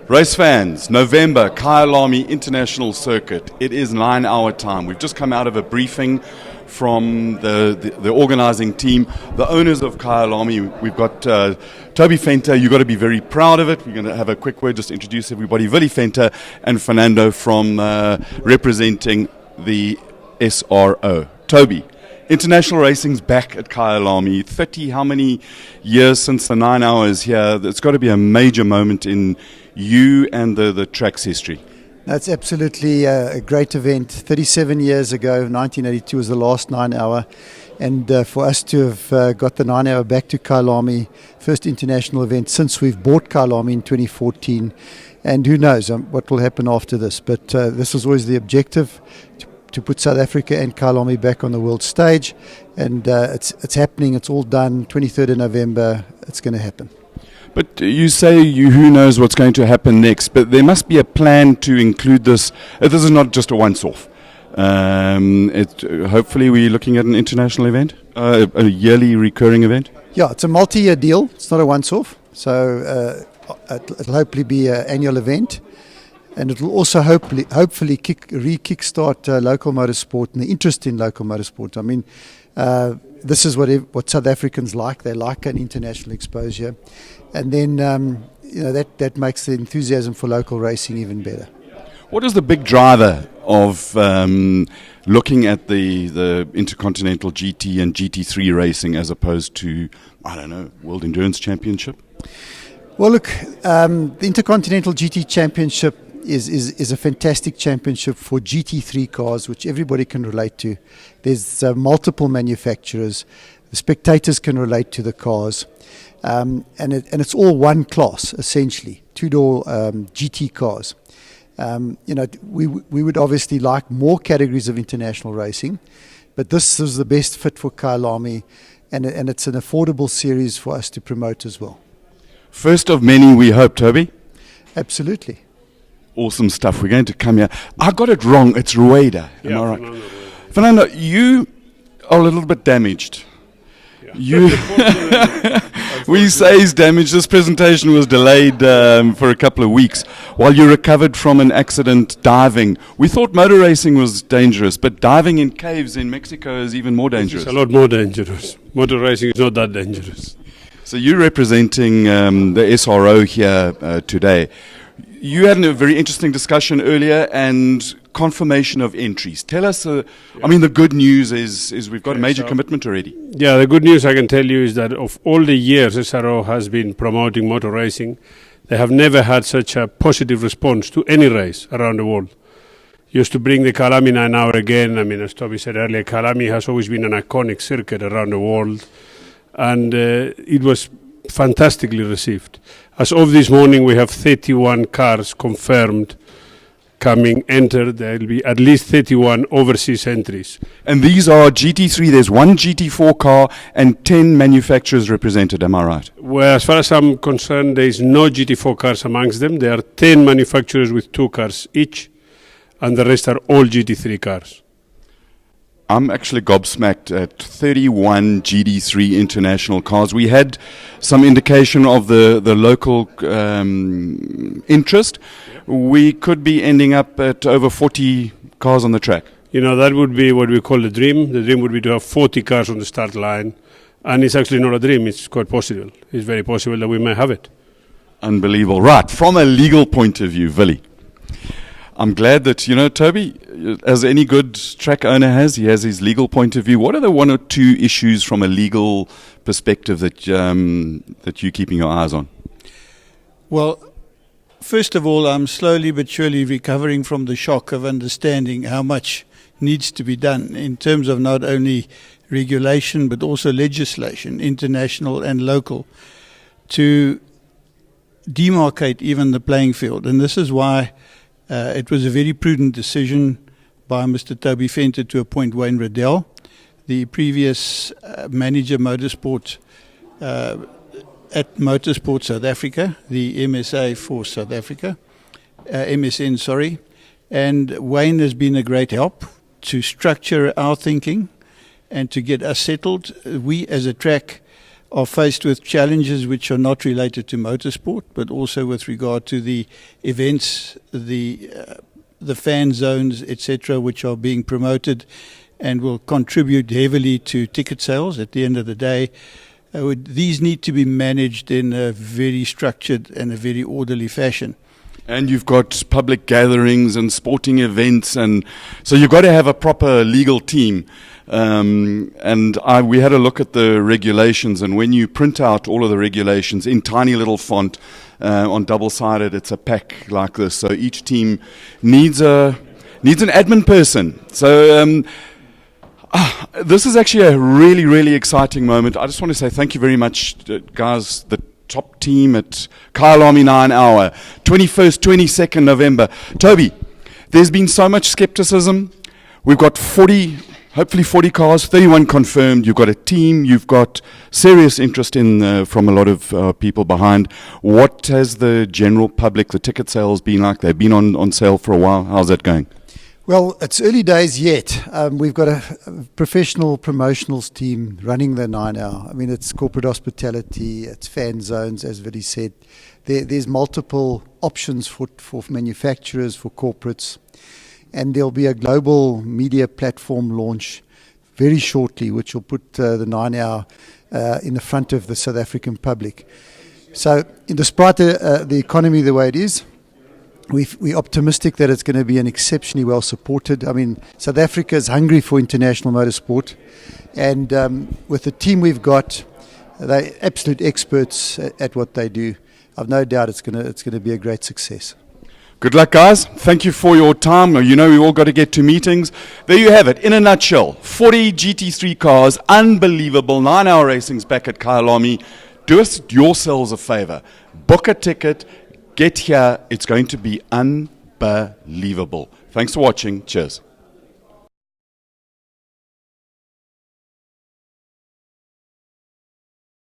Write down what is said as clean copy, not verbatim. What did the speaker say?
Race fans, November, Kyalami International Circuit. It is 9-hour time. We've just come out of a briefing from the organising team, the owners of Kyalami. We've got TobyVenter. You've got to be very proud of it. We're going to have a quick word just to introduce everybody. Willie Venter and Fernando from representing the SRO. Toby, international racing's back at Kyalami. 30, how many years since the 9 hours here? It's got to be a major moment in you and the track's history. That's absolutely a great event. 37 years ago, 1982 was the last 9 hour. And for us to have got the 9 hour back to Kyalami, first international event since we've bought Kyalami in 2014. And who knows what will happen after this. But this was always the objective, to put South Africa and Kyalami back on the world stage. And it's happening. It's all done. 23rd of November, it's going to happen. But you say who knows what's going to happen next, but there must be a plan to include this. This is not just a once-off. Hopefully we're looking at an international event, a yearly recurring event? Yeah, it's a multi-year deal. It's not a once-off. So it'll hopefully be an annual event. And it will also hopefully kickstart local motorsport and the interest in local motorsport. I mean, this is what South Africans like. They like an international exposure. And then, that makes the enthusiasm for local racing even better. What is the big driver of looking at the Intercontinental GT and GT3 racing as opposed to, I don't know, World Endurance Championship? Well, look, the Intercontinental GT Championship is a fantastic championship for GT3 cars, which everybody can relate to. There's multiple manufacturers. The spectators can relate to the cars. And it's all one class, essentially, two-door GT cars. We would obviously like more categories of international racing, but this is the best fit for Kyalami, and it's an affordable series for us to promote as well. First of many, we hope, Toby? Absolutely. Awesome stuff. We're going to come here. I got it wrong. It's Rueda. Am I right? Fernando, you are a little bit damaged. We say he's damaged. This presentation was delayed for a couple of weeks while you recovered from an accident diving. We thought motor racing was dangerous, but diving in caves in Mexico is even more dangerous. It's a lot more dangerous. Motor racing is not that dangerous. So you're representing the SRO here today. You had a very interesting discussion earlier and confirmation of entries. Tell us, the good news is we've got a major commitment already. Yeah, the good news I can tell you is that of all the years SRO has been promoting motor racing, they have never had such a positive response to any race around the world. Used to bring the Kyalami 9 hour again. I mean, as Toby said earlier, Kyalami has always been an iconic circuit around the world, and it was fantastically received. As of this morning, we have 31 cars confirmed entered. There will be at least 31 overseas entries. And these are GT3, there's one GT4 car and 10 manufacturers represented, am I right? Well, as far as I'm concerned, there is no GT4 cars amongst them. There are 10 manufacturers with 2 cars each, and the rest are all GT3 cars. I'm actually gobsmacked at 31 GT3 international cars. We had some indication of the local interest. We could be ending up at over 40 cars on the track. That would be what we call the dream. The dream would be to have 40 cars on the start line. And it's actually not a dream. It's quite possible. It's very possible that we may have it. Unbelievable. Right. From a legal point of view, Willie, I'm glad that, Toby, as any good track owner has, he has his legal point of view. What are the one or two issues from a legal perspective that you're keeping your eyes on? Well, first of all, I'm slowly but surely recovering from the shock of understanding how much needs to be done in terms of not only regulation but also legislation, international and local, to demarcate even the playing field. And this is why it was a very prudent decision by Mr. TobyVenter to appoint Wayne Riddell, the previous manager motorsport at Motorsport South Africa, the MSA for South Africa, MSN, sorry. And Wayne has been a great help to structure our thinking and to get us settled. We as a track are faced with challenges which are not related to motorsport, but also with regard to the events, the fan zones, etc., which are being promoted and will contribute heavily to ticket sales at the end of the day. These need to be managed in a very structured and a very orderly fashion. And you've got public gatherings and sporting events, and so you've got to have a proper legal team. We had a look at the regulations, and when you print out all of the regulations in tiny little font on double-sided, it's a pack like this. So each team needs an admin person. So this is actually a really, really exciting moment. I just want to say thank you very much, guys. The top team at Kyalami 9 Hour, 21st, 22nd November. Toby, there's been so much skepticism. We've got hopefully 40 cars, 31 confirmed. You've got a team. You've got serious interest from a lot of people behind. What has the general public, the ticket sales been like? They've been on sale for a while. How's that going? Well, it's early days yet. We've got a professional promotionals team running the 9 Hour. I mean, it's corporate hospitality, it's fan zones, as Willie said. There's multiple options for manufacturers, for corporates. And there'll be a global media platform launch very shortly, which will put the 9 Hour in the front of the South African public. So, despite the economy the way it is, we're optimistic that it's going to be an exceptionally well supported. I mean, South Africa is hungry for international motorsport, and with the team we've got, they're absolute experts at what they do. I've no doubt it's going to be a great success. Good luck, guys. Thank you for your time. You know, we all got to get to meetings. There you have it. In a nutshell, 40 GT3 cars, unbelievable. 9 Hour Racing's back at Kyalami. Do us yourselves a favor. Book a ticket. Get here. It's going to be unbelievable. Thanks for watching. Cheers.